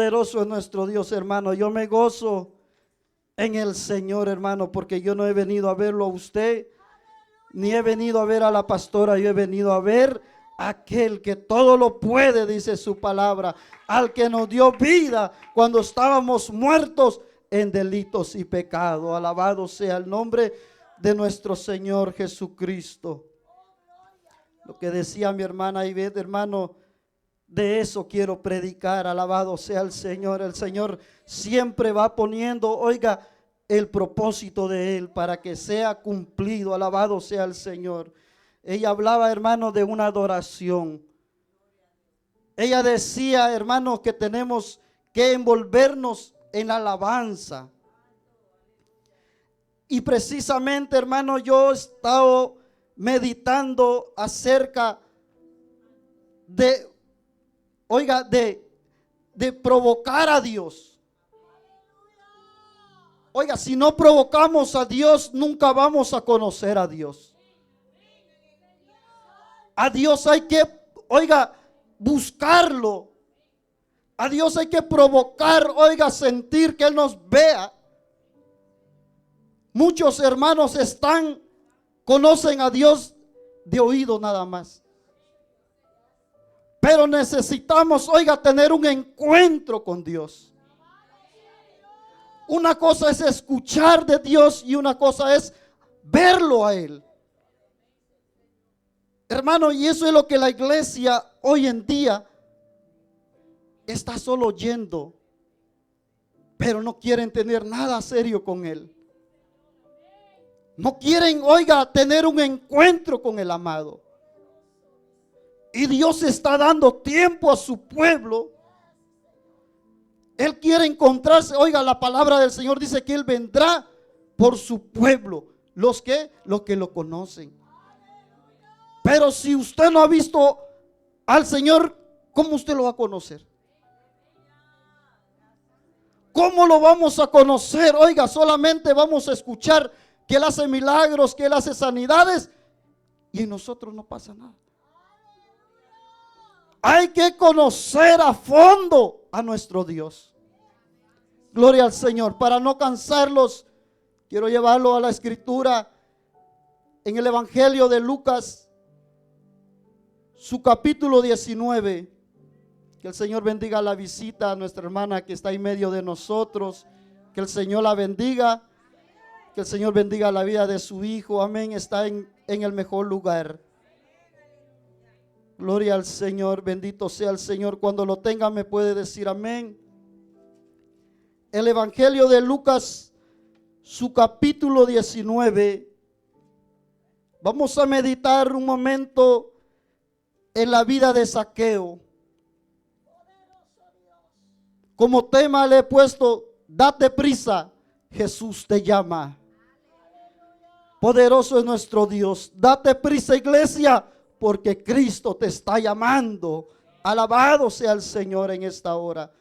Poderoso es nuestro Dios, hermano. Yo me gozo en el Señor, hermano, porque yo no he venido a verlo a usted, ni he venido a ver a la pastora. Yo he venido a ver a aquel que todo lo puede, dice su palabra, al que nos dio vida cuando estábamos muertos en delitos y pecado. Alabado sea el nombre de nuestro Señor Jesucristo. Lo que decía mi hermana Ivette, hermano, de eso quiero predicar. Alabado sea el Señor. El Señor siempre va poniendo, oiga, el propósito de Él para que sea cumplido. Alabado sea el Señor. Ella hablaba, hermano, de una adoración. Ella decía, hermano, que tenemos que envolvernos en alabanza. Y precisamente, hermano, yo he estado meditando acerca de, oiga, de provocar a Dios. Oiga, si no provocamos a Dios, nunca vamos a conocer a Dios. A Dios hay que, oiga, buscarlo. A Dios hay que provocar, oiga, sentir que Él nos vea. Muchos hermanos conocen a Dios de oído nada más. Pero necesitamos, oiga, tener un encuentro con Dios. Una cosa es escuchar de Dios y una cosa es verlo a Él. Hermano, y eso es lo que la iglesia hoy en día está solo oyendo, pero no quieren tener nada serio con Él. No quieren, oiga, tener un encuentro con el amado. Y Dios está dando tiempo a su pueblo. Él quiere encontrarse. Oiga, la palabra del Señor dice que Él vendrá por su pueblo. Los que lo conocen. Pero si usted no ha visto al Señor, ¿cómo usted lo va a conocer? ¿Cómo lo vamos a conocer? Oiga, solamente vamos a escuchar que Él hace milagros, que Él hace sanidades, y en nosotros no pasa nada. Hay que conocer a fondo a nuestro Dios. Gloria al Señor. Para no cansarlos, quiero llevarlo a la escritura en el Evangelio de Lucas, su capítulo 19. Que el Señor bendiga la visita a nuestra hermana que está en medio de nosotros. Que el Señor la bendiga. Que el Señor bendiga la vida de su hijo. Amén. Está en el mejor lugar. Gloria al Señor. Bendito sea el Señor. Cuando lo tenga me puede decir amén. El Evangelio de Lucas, su capítulo 19. Vamos a meditar un momento en la vida de Zaqueo. Como tema le he puesto: date prisa, Jesús te llama. Poderoso es nuestro Dios. Date prisa, iglesia, porque Cristo te está llamando. Alabado sea el Señor en esta hora.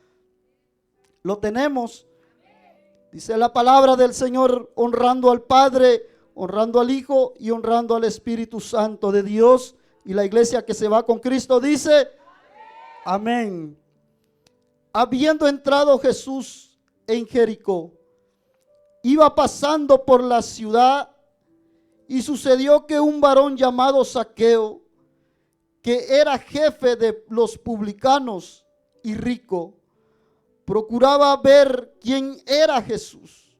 Lo tenemos. Dice la palabra del Señor: honrando al Padre, honrando al Hijo y honrando al Espíritu Santo de Dios. Y la iglesia que se va con Cristo dice amén. Habiendo entrado Jesús en Jericó, iba pasando por la ciudad, y sucedió que un varón llamado Zaqueo, que era jefe de los publicanos y rico, procuraba ver quién era Jesús,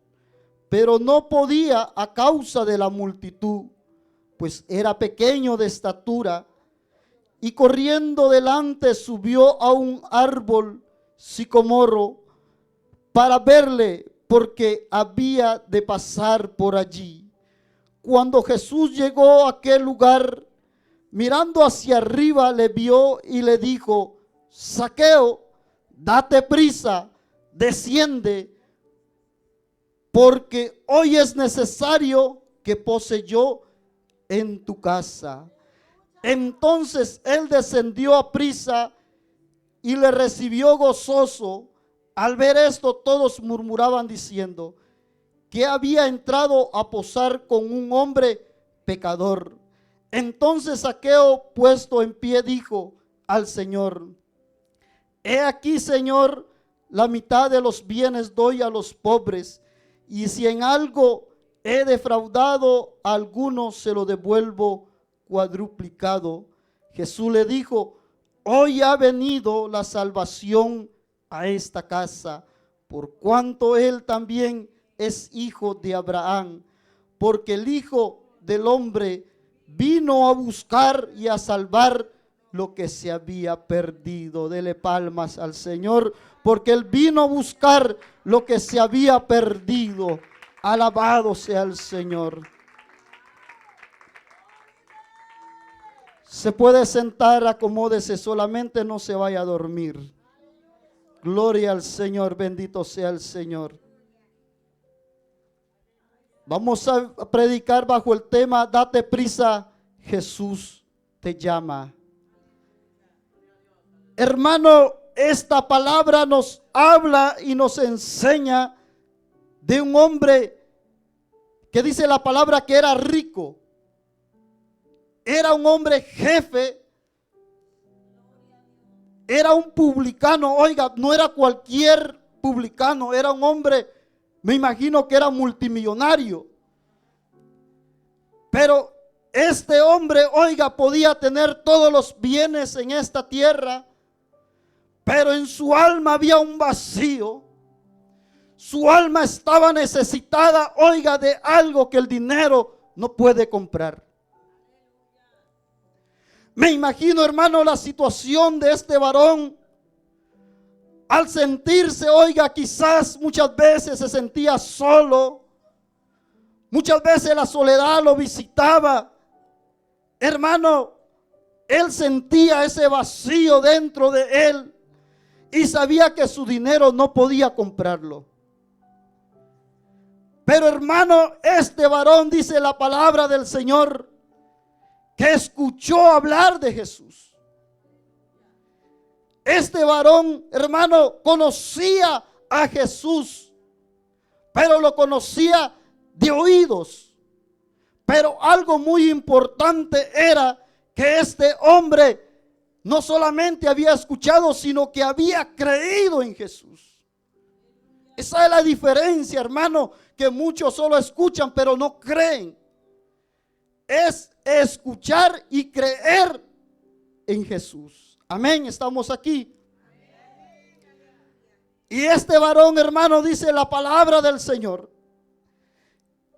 pero no podía a causa de la multitud, pues era pequeño de estatura, y corriendo delante subió a un árbol sicomoro para verle, porque había de pasar por allí. Cuando Jesús llegó a aquel lugar, mirando hacia arriba, le vio y le dijo: Zaqueo, date prisa, desciende, porque hoy es necesario que pose yo en tu casa. Entonces él descendió a prisa y le recibió gozoso. Al ver esto, todos murmuraban diciendo que había entrado a posar con un hombre pecador. Entonces Zaqueo, puesto en pie, dijo al Señor: he aquí, Señor, la mitad de los bienes doy a los pobres, y si en algo he defraudado a alguno, se lo devuelvo cuadruplicado. Jesús le dijo: hoy ha venido la salvación a esta casa, por cuanto él también es hijo de Abraham, porque el Hijo del Hombre vino a buscar y a salvar lo que se había perdido. Dele palmas al Señor, porque él vino a buscar lo que se había perdido. Alabado sea el Señor. Se puede sentar, acomódese, solamente no se vaya a dormir. Gloria al Señor, bendito sea el Señor. Vamos a predicar bajo el tema: date prisa, Jesús te llama. Hermano, esta palabra nos habla y nos enseña de un hombre que dice la palabra que era rico. Era un hombre jefe. Era un publicano. Oiga, no era cualquier publicano. Era un hombre, me imagino que era multimillonario. Pero este hombre, oiga, podía tener todos los bienes en esta tierra, pero en su alma había un vacío. Su alma estaba necesitada, oiga, de algo que el dinero no puede comprar. Me imagino, hermano, la situación de este varón al sentirse, oiga, quizás muchas veces se sentía solo. Muchas veces la soledad lo visitaba. Hermano, él sentía ese vacío dentro de él y sabía que su dinero no podía comprarlo. Pero hermano, este varón, dice la palabra del Señor, que escuchó hablar de Jesús. Este varón, hermano, conocía a Jesús, pero lo conocía de oídos. Pero algo muy importante era que este hombre no solamente había escuchado, sino que había creído en Jesús. Esa es la diferencia, hermano, que muchos solo escuchan, pero no creen. Es escuchar y creer en Jesús. Amén, estamos aquí. Y este varón, hermano, dice la palabra del Señor,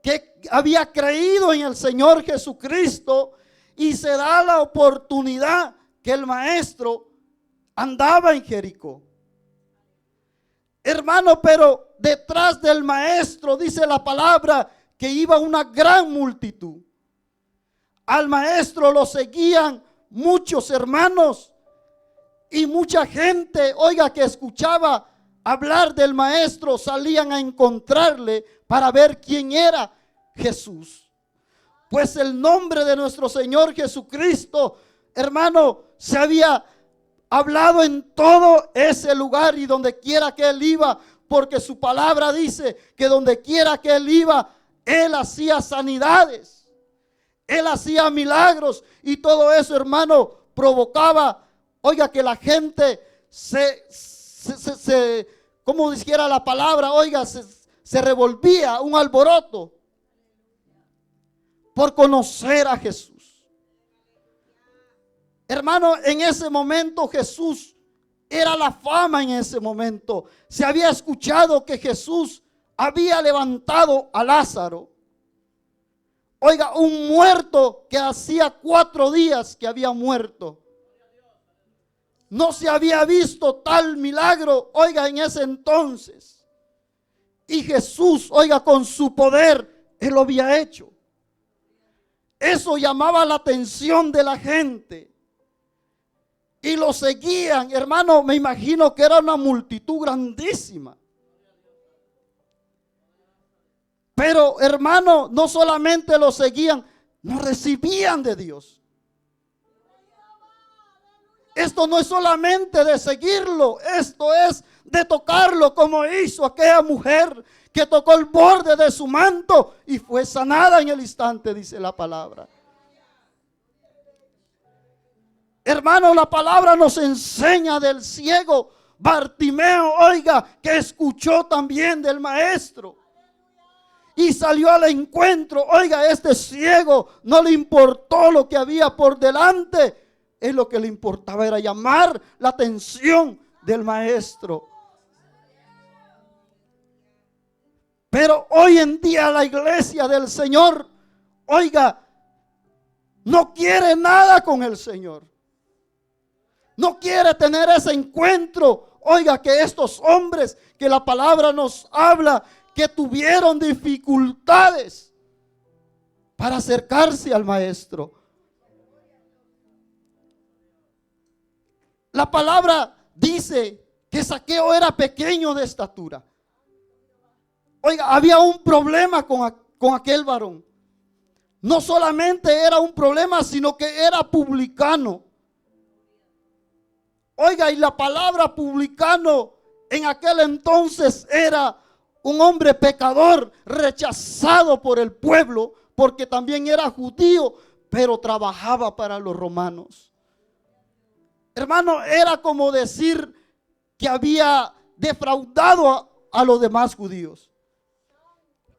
que había creído en el Señor Jesucristo, y se da la oportunidad que el maestro andaba en Jericó. Hermano, pero detrás del maestro, dice la palabra, que iba una gran multitud. Al maestro lo seguían muchos hermanos y mucha gente, oiga, que escuchaba hablar del maestro, salían a encontrarle para ver quién era Jesús. Pues el nombre de nuestro Señor Jesucristo, hermano, se había hablado en todo ese lugar y donde quiera que él iba, porque su palabra dice que donde quiera que él iba, él hacía sanidades. Él hacía milagros y todo eso, hermano, provocaba, oiga, que la gente como dijera la palabra, oiga, se revolvía un alboroto por conocer a Jesús. Hermano, en ese momento Jesús era la fama en ese momento. Se había escuchado que Jesús había levantado a Lázaro. Oiga, un muerto que hacía 4 días que había muerto. No se había visto tal milagro, oiga, en ese entonces. Y Jesús, oiga, con su poder, él lo había hecho. Eso llamaba la atención de la gente. Y lo seguían, hermano, me imagino que era una multitud grandísima. Pero hermano, no solamente lo seguían, no recibían de Dios. Esto no es solamente de seguirlo, esto es de tocarlo, como hizo aquella mujer que tocó el borde de su manto y fue sanada en el instante, dice la palabra. Hermano, la palabra nos enseña del ciego, Bartimeo, oiga, que escuchó también del maestro y salió al encuentro. Oiga, este ciego no le importó lo que había por delante. Es lo que le importaba era llamar la atención del maestro. Pero hoy en día la iglesia del Señor, oiga, no quiere nada con el Señor. No quiere tener ese encuentro. Oiga, que estos hombres que la palabra nos habla, que tuvieron dificultades para acercarse al maestro. La palabra dice que Zaqueo era pequeño de estatura. Oiga, había un problema con aquel varón. No solamente era un problema, sino que era publicano. Oiga, y la palabra publicano en aquel entonces era un hombre pecador, rechazado por el pueblo, porque también era judío, pero trabajaba para los romanos. Hermano, era como decir que había defraudado a los demás judíos.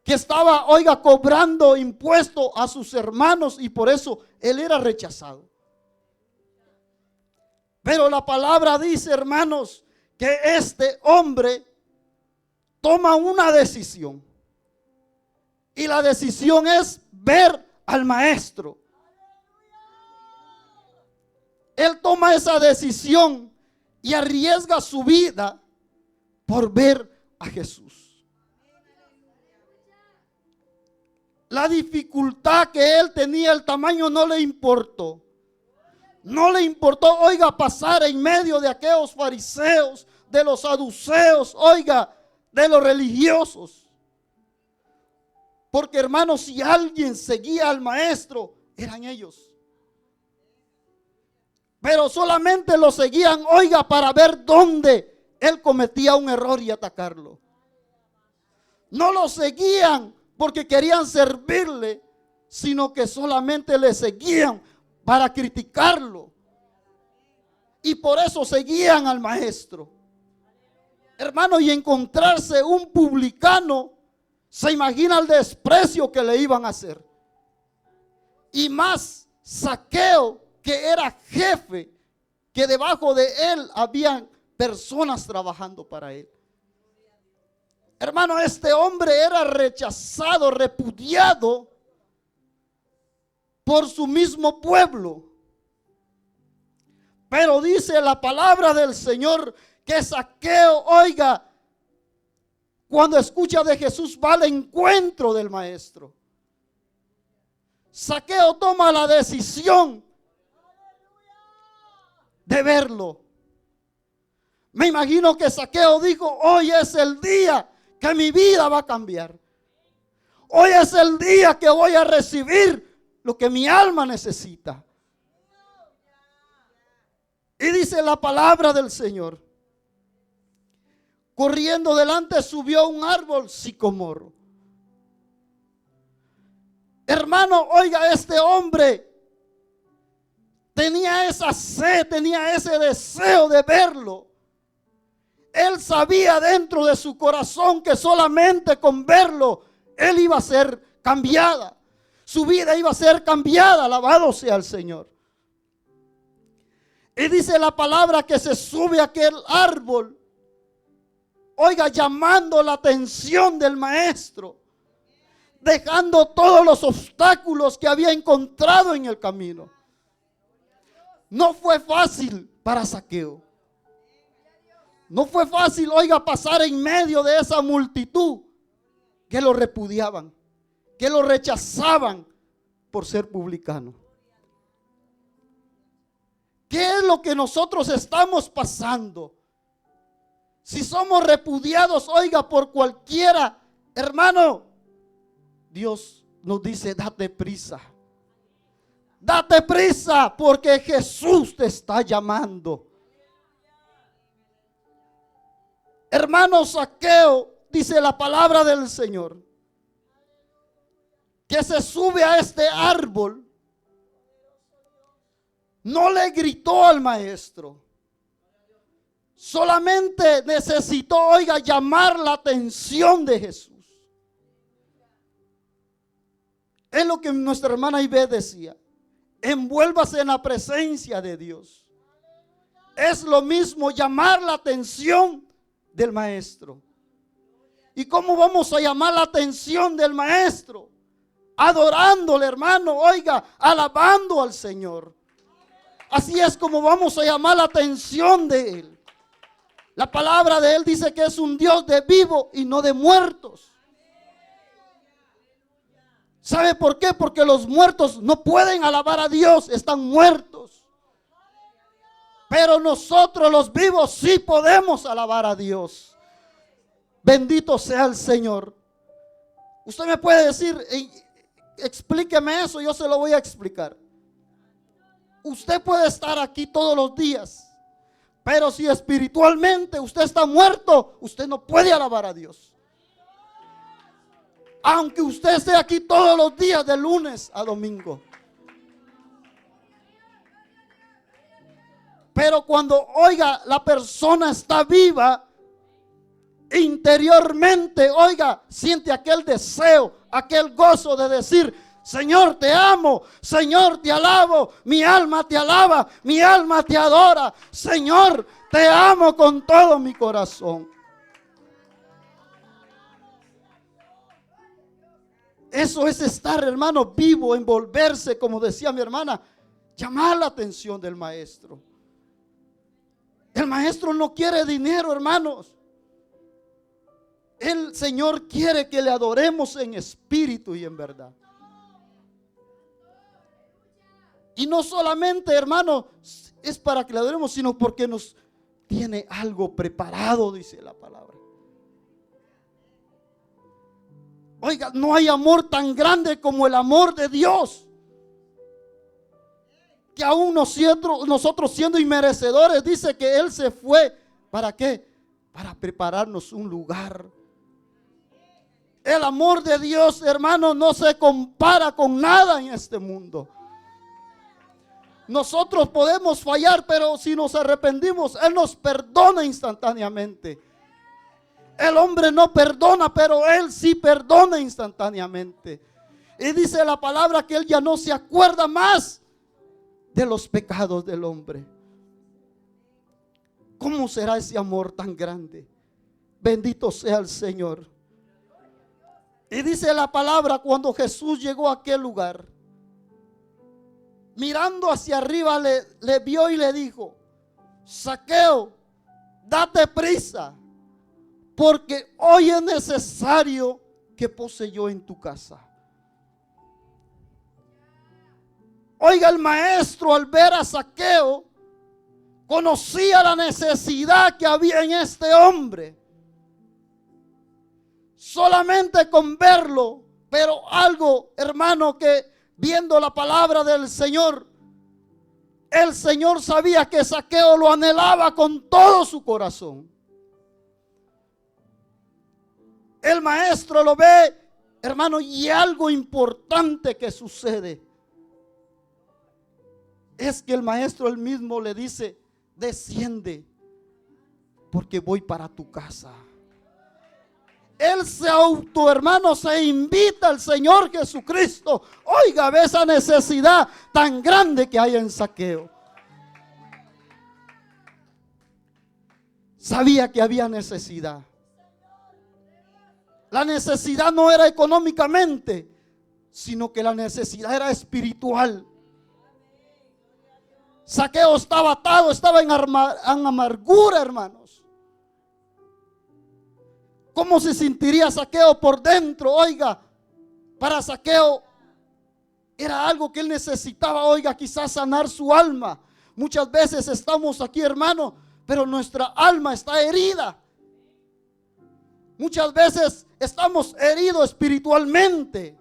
Que estaba, oiga, cobrando impuesto a sus hermanos y por eso él era rechazado. Pero la palabra dice, hermanos, que este hombre toma una decisión. Y la decisión es ver al maestro. Él toma esa decisión y arriesga su vida por ver a Jesús. La dificultad que él tenía, el tamaño no le importó. No le importó, oiga, pasar en medio de aquellos fariseos, de los saduceos, oiga, de los religiosos. Porque hermanos, si alguien seguía al maestro, eran ellos. Pero solamente lo seguían, oiga, para ver dónde él cometía un error y atacarlo. No lo seguían porque querían servirle, sino que solamente le seguían para criticarlo. Y por eso seguían al maestro. Hermano, y encontrarse un publicano, se imagina el desprecio que le iban a hacer. Y más Zaqueo, que era jefe, que debajo de él habían personas trabajando para él. Hermano, este hombre era rechazado, repudiado por su mismo pueblo. Pero dice la palabra del Señor que Zaqueo, oiga, cuando escucha de Jesús va al encuentro del maestro. Zaqueo toma la decisión de verlo. Me imagino que Zaqueo dijo, hoy es el día que mi vida va a cambiar. Hoy es el día que voy a recibir lo que mi alma necesita. Y dice la palabra del Señor, corriendo delante subió un árbol sicomoro. Hermano, oiga, este hombre tenía esa sed, tenía ese deseo de verlo. Él sabía dentro de su corazón que solamente con verlo él iba a ser cambiada. Su vida iba a ser cambiada, alabado sea el Señor. Y dice la palabra que se sube a aquel árbol, oiga, llamando la atención del maestro, dejando todos los obstáculos que había encontrado en el camino. No fue fácil para Zaqueo. No fue fácil, oiga, pasar en medio de esa multitud que lo repudiaban, que lo rechazaban por ser publicano. ¿Qué es lo que nosotros estamos pasando? Si somos repudiados, oiga, por cualquiera, hermano, Dios nos dice, date prisa. Date prisa porque Jesús te está llamando. Hermano, Zaqueo, dice la palabra del Señor, que se sube a este árbol. No le gritó al maestro, solamente necesitó, oiga, llamar la atención de Jesús. Es lo que nuestra hermana Ibe decía. Envuélvase en la presencia de Dios. Es lo mismo llamar la atención del maestro. ¿Y cómo vamos a llamar la atención del maestro? Adorándole, hermano, oiga, alabando al Señor. Así es como vamos a llamar la atención de Él. La palabra de Él dice que es un Dios de vivos y no de muertos. ¿Sabe por qué? Porque los muertos no pueden alabar a Dios, están muertos. Pero nosotros los vivos sí podemos alabar a Dios. Bendito sea el Señor. Usted me puede decir, explíqueme eso, yo se lo voy a explicar. Usted puede estar aquí todos los días, pero si espiritualmente usted está muerto, usted no puede alabar a Dios. Aunque usted esté aquí todos los días de lunes a domingo. Pero cuando, oiga, la persona está viva, interiormente, oiga, siente aquel deseo, aquel gozo de decir: Señor, te amo, Señor, te alabo, mi alma te alaba, mi alma te adora, Señor, te amo con todo mi corazón. Eso es estar, hermano, vivo, envolverse, como decía mi hermana, llamar la atención del maestro. El maestro no quiere dinero, hermanos. El Señor quiere que le adoremos en espíritu y en verdad. Y no solamente, hermano, es para que le adoremos, sino porque nos tiene algo preparado, dice la palabra. Oiga, no hay amor tan grande como el amor de Dios. Que aún nosotros siendo inmerecedores, dice que Él se fue. ¿Para qué? Para prepararnos un lugar. El amor de Dios, hermano, no se compara con nada en este mundo. Nosotros podemos fallar, pero si nos arrepentimos, Él nos perdona instantáneamente. El hombre no perdona, pero Él sí perdona instantáneamente. Y dice la palabra que Él ya no se acuerda más de los pecados del hombre. ¿Cómo será ese amor tan grande? Bendito sea el Señor. Y dice la palabra, cuando Jesús llegó a aquel lugar, mirando hacia arriba le vio y le dijo: Zaqueo, date prisa, porque hoy es necesario que pose yo en tu casa. Oiga, el maestro al ver a Zaqueo conocía la necesidad que había en este hombre. Solamente con verlo, pero algo, hermano, que viendo la palabra del Señor, el Señor sabía que Zaqueo lo anhelaba con todo su corazón. El maestro lo ve, hermano, y algo importante que sucede es que el maestro él mismo le dice: desciende, porque voy para tu casa. Él hermano, se invita al Señor Jesucristo. Oiga, ve esa necesidad tan grande que hay en Zaqueo. Sabía que había necesidad. La necesidad no era económicamente, sino que la necesidad era espiritual. Zaqueo estaba atado, estaba en amargura, hermanos. ¿Cómo se sentiría Zaqueo por dentro? Oiga, para Zaqueo era algo que él necesitaba, oiga, quizás sanar su alma. Muchas veces estamos aquí, hermano, pero nuestra alma está herida. Muchas veces estamos heridos espiritualmente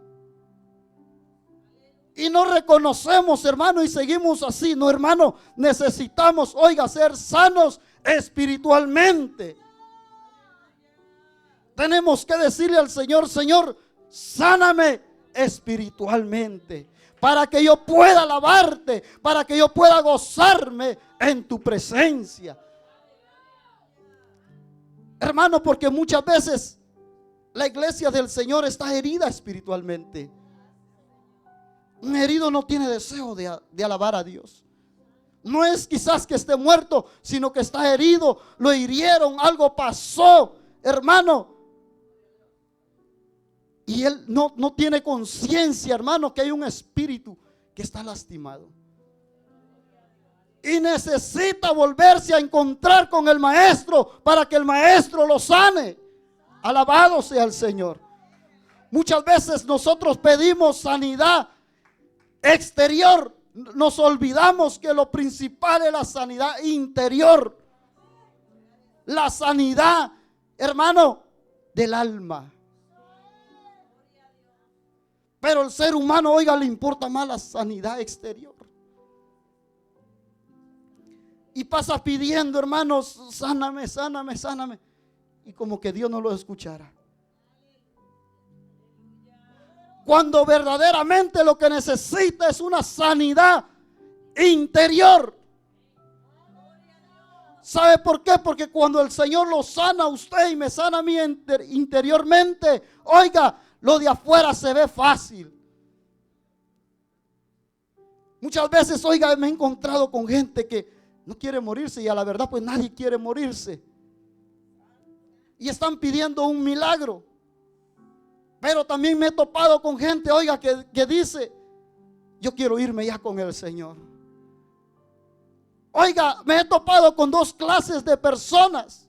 y no reconocemos, hermano, y seguimos así. No, hermano, necesitamos, oiga, ser sanos espiritualmente. Tenemos que decirle al Señor: Señor, sáname espiritualmente, para que yo pueda alabarte, para que yo pueda gozarme en tu presencia. Hermano, porque muchas veces la iglesia del Señor está herida espiritualmente. Un herido no tiene deseo de alabar a Dios. No es quizás que esté muerto, sino que está herido. Lo hirieron, algo pasó, hermano. Y él no tiene conciencia, hermano, que hay un espíritu que está lastimado. Y necesita volverse a encontrar con el maestro para que el maestro lo sane. Alabado sea el Señor. Muchas veces nosotros pedimos sanidad exterior. Nos olvidamos que lo principal es la sanidad interior. La sanidad, hermano, del alma. Pero el ser humano, oiga, le importa más la sanidad exterior. Y pasa pidiendo, hermanos, sáname, sáname, sáname. Y como que Dios no lo escuchara. Cuando verdaderamente lo que necesita es una sanidad interior. ¿Sabe por qué? Porque cuando el Señor lo sana a usted y me sana a mí interiormente, oiga, lo de afuera se ve fácil. Muchas veces, oiga, me he encontrado con gente que no quiere morirse y a la verdad pues nadie quiere morirse. Y están pidiendo un milagro. Pero también me he topado con gente, oiga, que dice, yo quiero irme ya con el Señor. Oiga, me he topado con dos clases de personas.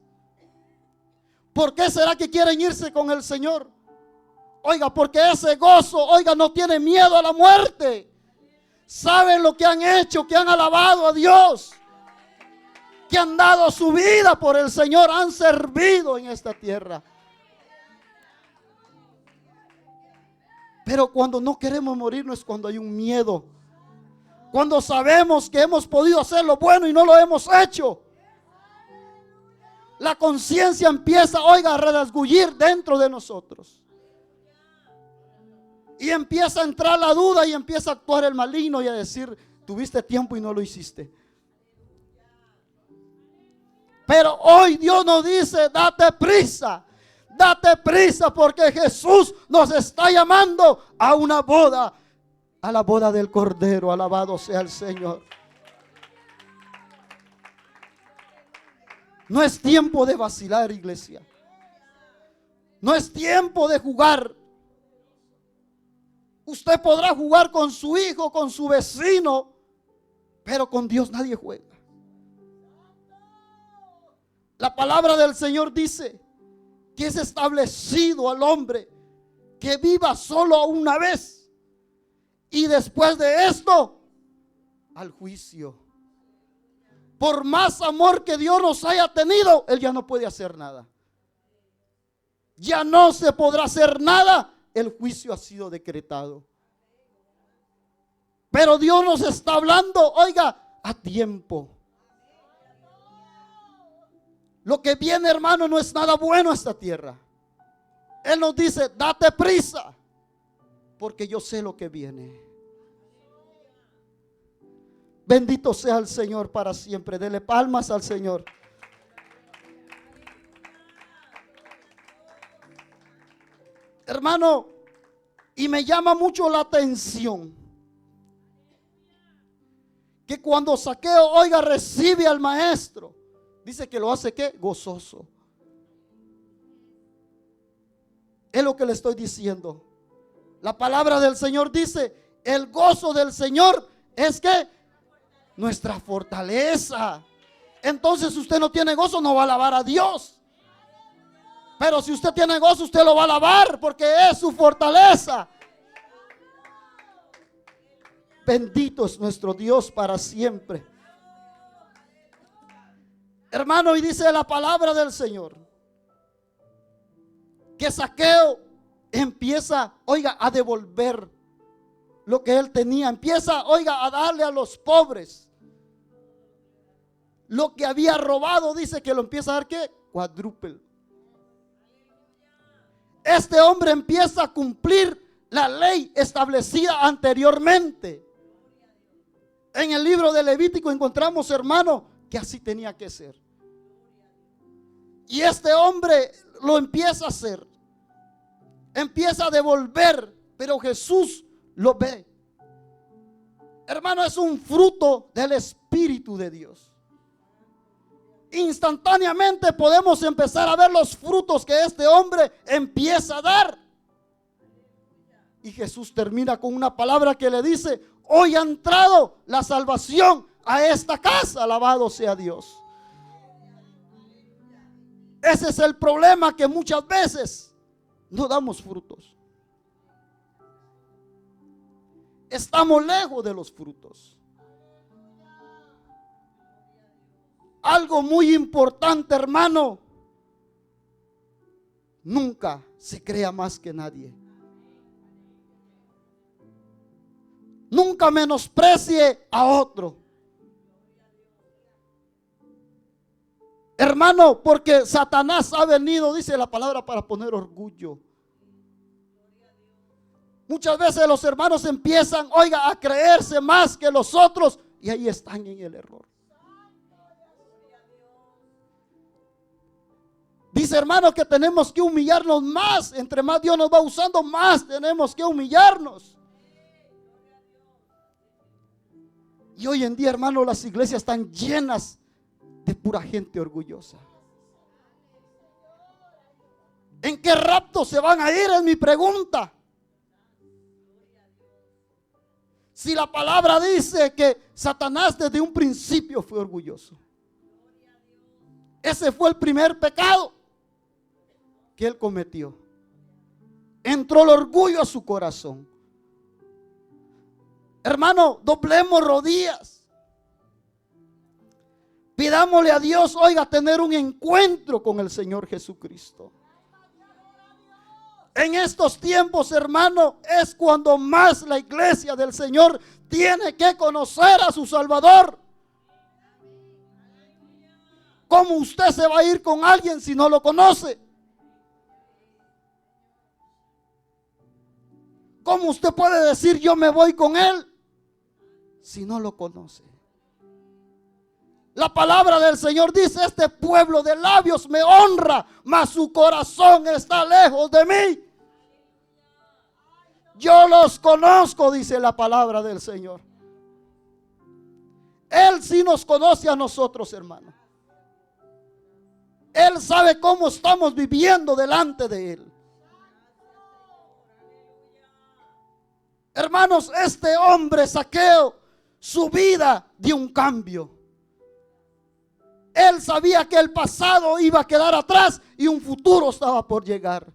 ¿Por qué será que quieren irse con el Señor? Oiga, porque ese gozo, oiga, no tiene miedo a la muerte. Saben lo que han hecho, que han alabado a Dios, que han dado su vida por el Señor, han servido en esta tierra. Pero cuando no queremos morirnos es cuando hay un miedo. Cuando sabemos que hemos podido hacer lo bueno y no lo hemos hecho. La conciencia empieza, oiga, a redesgullir dentro de nosotros. Y empieza a entrar la duda y empieza a actuar el maligno y a decir, tuviste tiempo y no lo hiciste. Pero hoy Dios nos dice, date prisa. Date prisa porque Jesús nos está llamando a una boda, a la boda del Cordero. Alabado sea el Señor. No es tiempo de vacilar, iglesia. No es tiempo de jugar. Usted podrá jugar con su hijo, con su vecino, pero con Dios nadie juega. La palabra del Señor dice que es establecido al hombre que viva solo una vez y después de esto al juicio. Por más amor que Dios nos haya tenido, Él ya no puede hacer nada. Ya no se podrá hacer nada. El juicio ha sido decretado. Pero Dios nos está hablando, oiga, a tiempo. Lo que viene, hermano, no es nada bueno a esta tierra. Él nos dice, date prisa, porque yo sé lo que viene. Bendito sea el Señor para siempre. Dele palmas al Señor. Hermano, y me llama mucho la atención que cuando Zaqueo, oiga, recibe al maestro, dice que lo hace ¿qué? Gozoso. Es lo que le estoy diciendo. La palabra del Señor dice, el gozo del Señor es que nuestra fortaleza. Entonces, si usted no tiene gozo, no va a alabar a Dios. Pero si usted tiene gozo, usted lo va a alabar porque es su fortaleza. Bendito es nuestro Dios para siempre. Hermano, y dice la palabra del Señor que Zaqueo empieza, oiga, a devolver lo que él tenía. Empieza, oiga, a darle a los pobres lo que había robado. Dice que lo empieza a dar, ¿qué? Cuádruple. Este hombre empieza a cumplir la ley establecida anteriormente. En el libro de Levítico encontramos, hermano, que así tenía que ser. Y este hombre lo empieza a hacer. Empieza a devolver, pero Jesús lo ve. Hermano, es un fruto del Espíritu de Dios. Instantáneamente podemos empezar a ver los frutos que este hombre empieza a dar. Y Jesús termina con una palabra que le dice: hoy ha entrado la salvación a esta casa, alabado sea Dios. Ese es el problema, que muchas veces no damos frutos. Estamos lejos de los frutos. Algo muy importante, hermano: nunca se crea más que nadie. Nunca menosprecie a otro. Hermano, porque Satanás ha venido, dice la palabra, para poner orgullo. Muchas veces los hermanos empiezan, oiga, a creerse más que los otros, y ahí están en el error. Dice, hermano, que tenemos que humillarnos más. Entre más Dios nos va usando, más tenemos que humillarnos. Y hoy en día, hermano, las iglesias están llenas de pura gente orgullosa. ¿En qué rapto se van a ir? Es mi pregunta. Si la palabra dice que Satanás desde un principio fue orgulloso. Ese fue el primer pecado que él cometió. Entró el orgullo a su corazón. Hermano, doblemos rodillas. Pidámosle a Dios, oiga, tener un encuentro con el Señor Jesucristo. En estos tiempos, hermano, es cuando más la iglesia del Señor tiene que conocer a su Salvador. ¿Cómo usted se va a ir con alguien si no lo conoce? ¿Cómo usted puede decir yo me voy con él si no lo conoce? La palabra del Señor dice: este pueblo de labios me honra, mas su corazón está lejos de mí. Yo los conozco, dice la palabra del Señor. Él sí nos conoce a nosotros, hermano. Él sabe cómo estamos viviendo delante de Él. Hermanos, este hombre Zaqueo, su vida dio un cambio. Él sabía que el pasado iba a quedar atrás y un futuro estaba por llegar.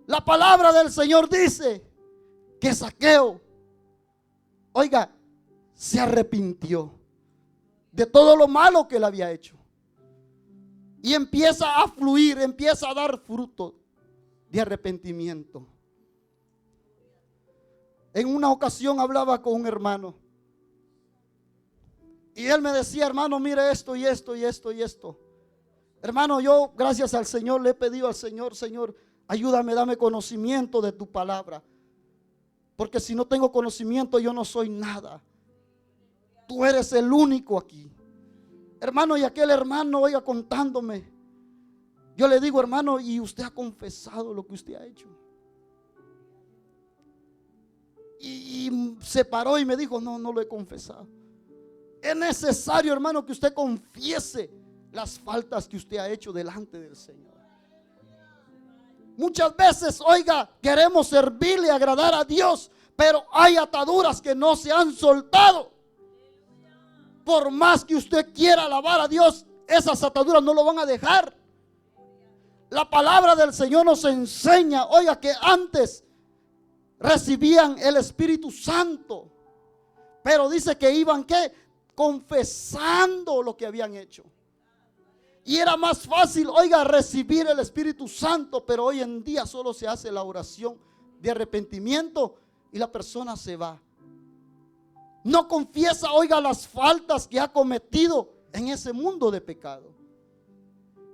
La palabra del Señor dice que Zaqueo, oiga, se arrepintió de todo lo malo que él había hecho. Y empieza a fluir, empieza a dar fruto de arrepentimiento. En una ocasión hablaba con un hermano. Y él me decía: hermano, mire esto y esto y esto y esto. Hermano, yo gracias al Señor le he pedido al Señor: Señor, ayúdame, dame conocimiento de tu palabra. Porque si no tengo conocimiento, yo no soy nada. Tú eres el único aquí. Hermano, y aquel hermano, oiga, contándome. Yo le digo: hermano, ¿y usted ha confesado lo que usted ha hecho? Y se paró y me dijo: no, no lo he confesado. Es necesario, hermano, que usted confiese las faltas que usted ha hecho delante del Señor. Muchas veces, oiga, queremos servirle y agradar a Dios, pero hay ataduras que no se han soltado. Por más que usted quiera alabar a Dios, esas ataduras no lo van a dejar. La palabra del Señor nos enseña, oiga, que antes recibían el Espíritu Santo, pero dice que iban, ¿qué? Confesando lo que habían hecho. Y era más fácil, oiga, recibir el Espíritu Santo, pero hoy en día solo se hace la oración de arrepentimiento y la persona se va. No confiesa, oiga, las faltas que ha cometido en ese mundo de pecado.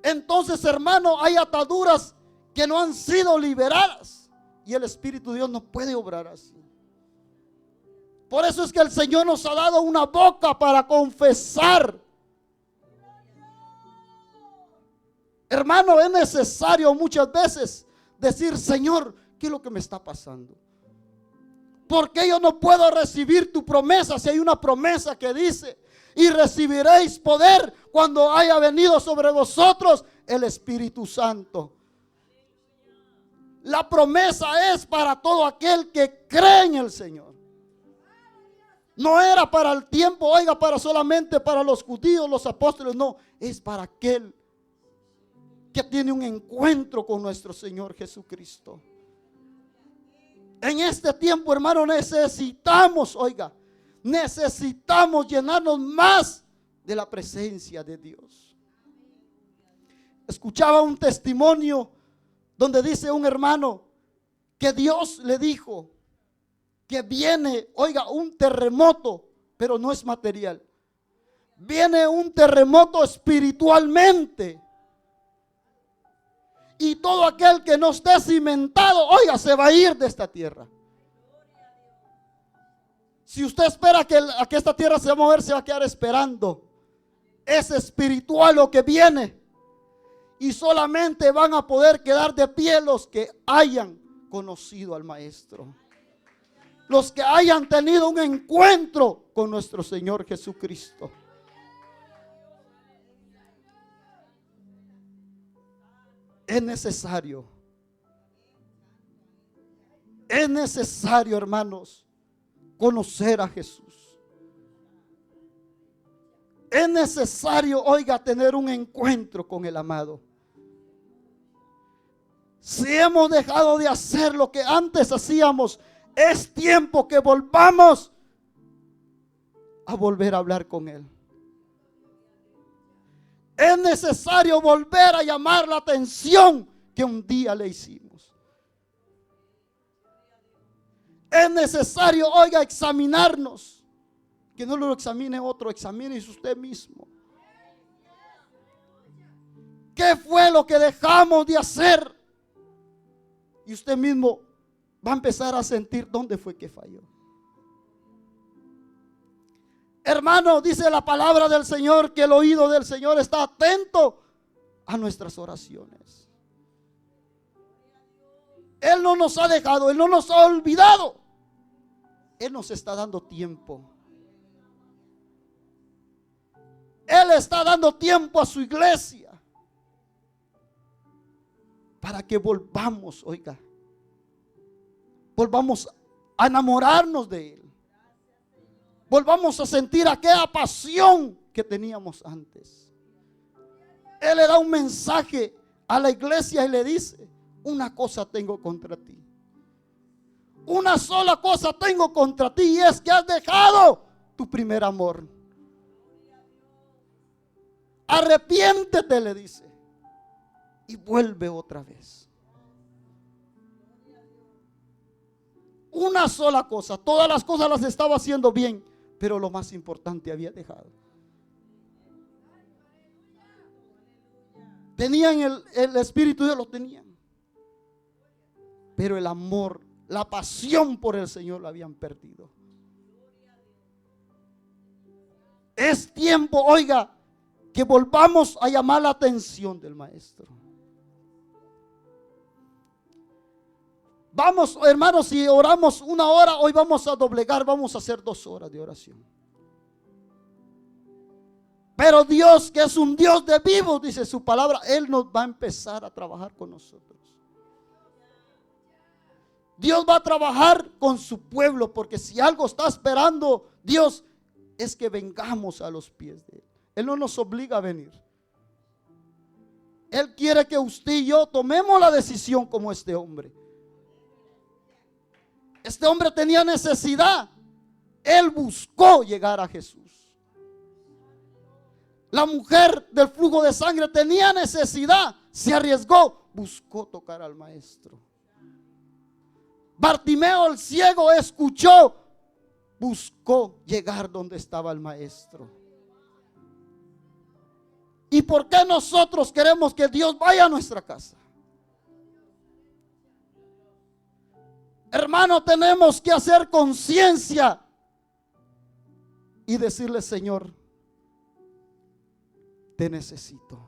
Entonces, hermano, hay ataduras que no han sido liberadas y el Espíritu de Dios no puede obrar así. Por eso es que el Señor nos ha dado una boca para confesar Hermano, es necesario muchas veces decir: Señor, ¿qué es lo que me está pasando? ¿Por qué yo no puedo recibir tu promesa si hay una promesa que dice: y recibiréis poder cuando haya venido sobre vosotros el Espíritu Santo? La promesa es para todo aquel que cree en el Señor. No era para el tiempo, oiga, para solamente para los judíos, los apóstoles, no, es para aquel que tiene un encuentro con nuestro Señor Jesucristo. En este tiempo, hermano, necesitamos, oiga, necesitamos llenarnos más de la presencia de Dios. Escuchaba un testimonio donde dice un hermano que Dios le dijo que viene, oiga, un terremoto, pero no es material. Viene un terremoto espiritualmente. Y todo aquel que no esté cimentado, oiga, se va a ir de esta tierra. Si usted espera a que esta tierra se va a mover, se va a quedar esperando. Es espiritual lo que viene. Y solamente van a poder quedar de pie los que hayan conocido al Maestro. Los que hayan tenido un encuentro con nuestro Señor Jesucristo. Es necesario, hermanos, conocer a Jesús. Es necesario, oiga, tener un encuentro con el amado. Si hemos dejado de hacer lo que antes hacíamos, es tiempo que volvamos a volver a hablar con Él. Es necesario volver a llamar la atención que un día le hicimos. Es necesario, oiga, examinarnos. Que no lo examine otro, examínese usted mismo. ¿Qué fue lo que dejamos de hacer? Y usted mismo va a empezar a sentir dónde fue que falló. Hermano, dice la palabra del Señor que el oído del Señor está atento a nuestras oraciones. Él no nos ha dejado, Él no nos ha olvidado. Él nos está dando tiempo. Él está dando tiempo a su iglesia para que volvamos, oiga, volvamos a enamorarnos de Él. Volvamos a sentir aquella pasión que teníamos antes. Él le da un mensaje a la iglesia y le dice: una cosa tengo contra ti. Una sola cosa tengo contra ti, y es que has dejado tu primer amor. Arrepiéntete, le dice, y vuelve otra vez. Una sola cosa, todas las cosas las estaba haciendo bien, pero lo más importante había dejado. Tenían el Espíritu de Dios, lo tenían, pero el amor, la pasión por el Señor lo habían perdido. Es tiempo, oiga, que volvamos a llamar la atención del Maestro. Vamos, hermanos, si oramos una hora, hoy vamos a doblegar, vamos a hacer 2 horas de oración. Pero Dios, que es un Dios de vivos, dice su palabra, Él nos va a empezar a trabajar con nosotros. Dios va a trabajar con su pueblo, porque si algo está esperando Dios, es que vengamos a los pies de Él. Él no nos obliga a venir. Él quiere que usted y yo tomemos la decisión como este hombre. Este hombre tenía necesidad. Él buscó llegar a Jesús. La mujer del flujo de sangre tenía necesidad. Se arriesgó. Buscó tocar al Maestro. Bartimeo el ciego escuchó. Buscó llegar donde estaba el Maestro. ¿Y por qué nosotros queremos que Dios vaya a nuestra casa? Hermano, tenemos que hacer conciencia y decirle: Señor, te necesito.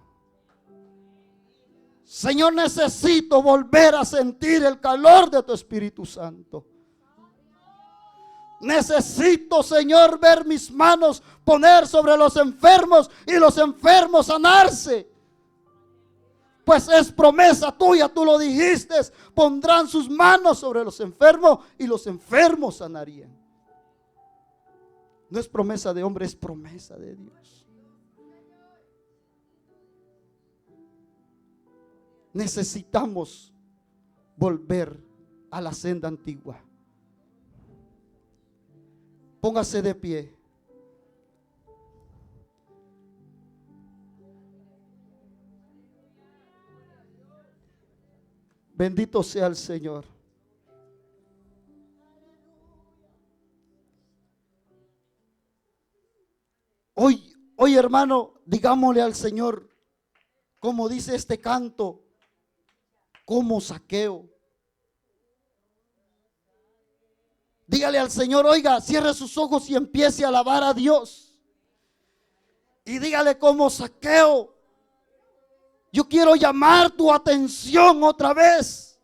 Señor, necesito volver a sentir el calor de tu Espíritu Santo. Necesito, Señor, ver mis manos poner sobre los enfermos y los enfermos sanarse. Pues es promesa tuya, tú lo dijiste, pondrán sus manos sobre los enfermos y los enfermos sanarían. No es promesa de hombre, es promesa de Dios. Necesitamos volver a la senda antigua. Póngase de pie. Bendito sea el Señor. Hoy hermano, digámosle al Señor, como dice este canto, como Zaqueo. Dígale al Señor, oiga, cierre sus ojos y empiece a alabar a Dios. Y dígale como Zaqueo, yo quiero llamar tu atención otra vez.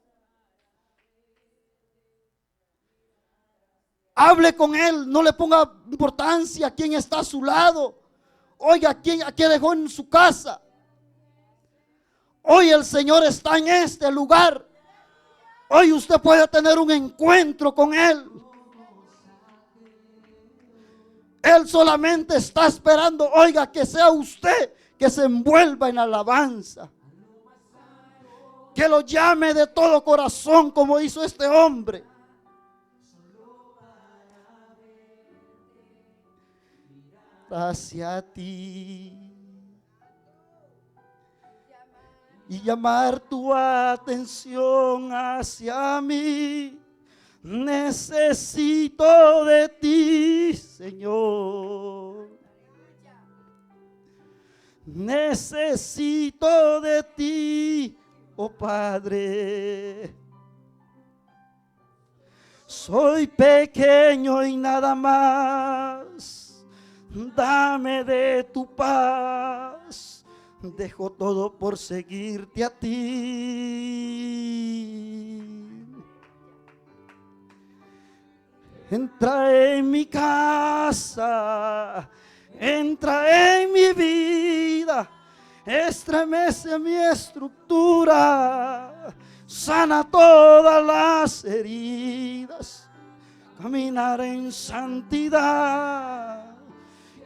Hable con él, no le ponga importancia a quién está a su lado. Oiga, a quién dejó en su casa. Hoy el Señor está en este lugar. Hoy usted puede tener un encuentro con Él. Él solamente está esperando, oiga, que sea usted que se envuelva en alabanza. Que lo llame de todo corazón como hizo este hombre. Hacia ti. Y llamar tu atención hacia mí. Necesito de ti, Señor. Necesito de ti, oh Padre. Soy pequeño y nada más. Dame de tu paz. Dejo todo por seguirte a ti. Entra en mi casa, entra en mi vida, estremece mi estructura, sana todas las heridas, caminar en santidad.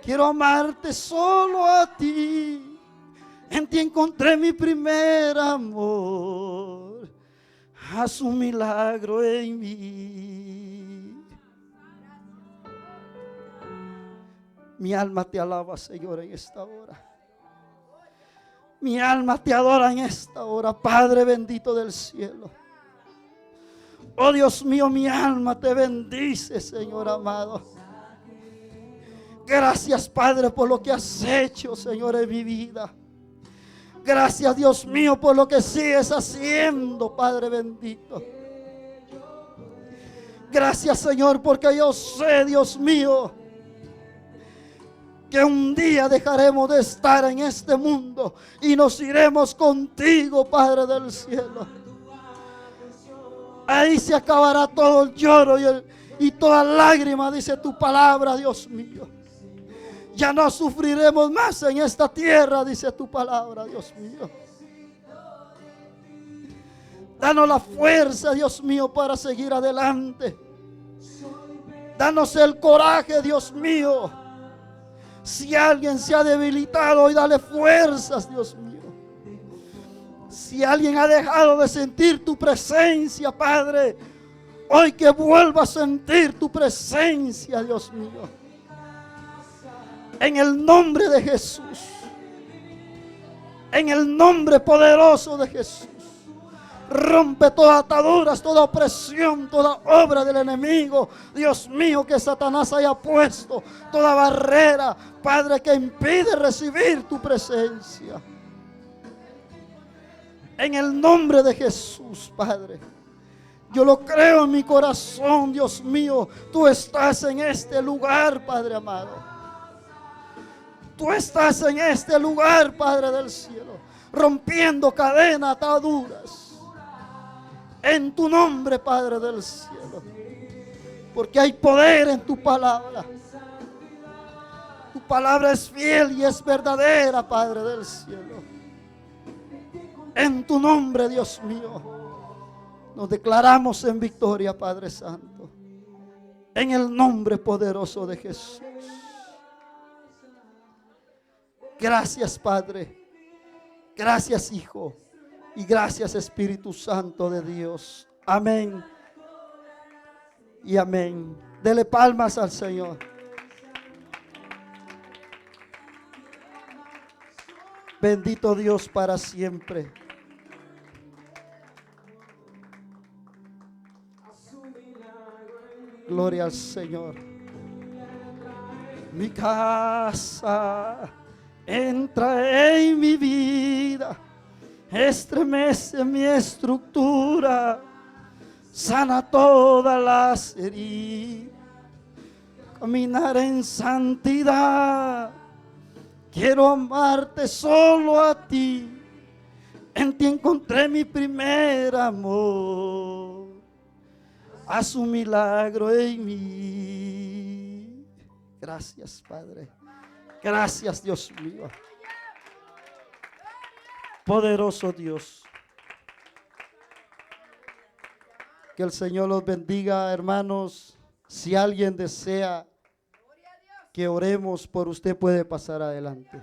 Quiero amarte solo a ti, en ti encontré mi primer amor, haz un milagro en mí. Mi alma te alaba, Señor, en esta hora. Mi alma te adora en esta hora, Padre bendito del cielo. Oh Dios mío, mi alma te bendice, Señor amado. Gracias, Padre, por lo que has hecho, Señor, en mi vida. Gracias, Dios mío, por lo que sigues haciendo, Padre bendito. Gracias, Señor, porque yo sé, Dios mío, que un día dejaremos de estar en este mundo y nos iremos contigo, Padre del cielo. Ahí se acabará todo el lloro y toda lágrima, dice tu palabra, Dios mío. Ya no sufriremos más en esta tierra, dice tu palabra, Dios mío. Danos la fuerza, Dios mío, para seguir adelante. Danos el coraje, Dios mío. Si alguien se ha debilitado, hoy dale fuerzas, Dios mío. Si alguien ha dejado de sentir tu presencia, Padre, hoy que vuelva a sentir tu presencia, Dios mío. En el nombre de Jesús. En el nombre poderoso de Jesús. Rompe todas ataduras, toda opresión, toda obra del enemigo. Dios mío, que Satanás haya puesto toda barrera, Padre, que impide recibir tu presencia. En el nombre de Jesús, Padre. Yo lo creo en mi corazón, Dios mío. Tú estás en este lugar, Padre amado. Tú estás en este lugar, Padre del cielo. rompiendo cadenas, ataduras. En tu nombre, Padre del cielo. Porque hay poder en tu palabra. Tu palabra es fiel y es verdadera, Padre del cielo. En tu nombre, Dios mío, nos declaramos en victoria, Padre Santo. En el nombre poderoso de Jesús. Gracias, Padre. Gracias, Hijo. Y gracias, Espíritu Santo de Dios. Amén. Y amén. Dele palmas al Señor. Bendito Dios para siempre. Gloria al Señor. Mi casa entra en mi vida, estremece mi estructura, sana todas las heridas, caminar en santidad. Quiero amarte solo a ti, en ti encontré mi primer amor. Haz un milagro en mí. Gracias, Padre. Gracias, Dios mío. Poderoso Dios. Que el Señor los bendiga, hermanos. Si alguien desea que oremos por usted, puede pasar adelante.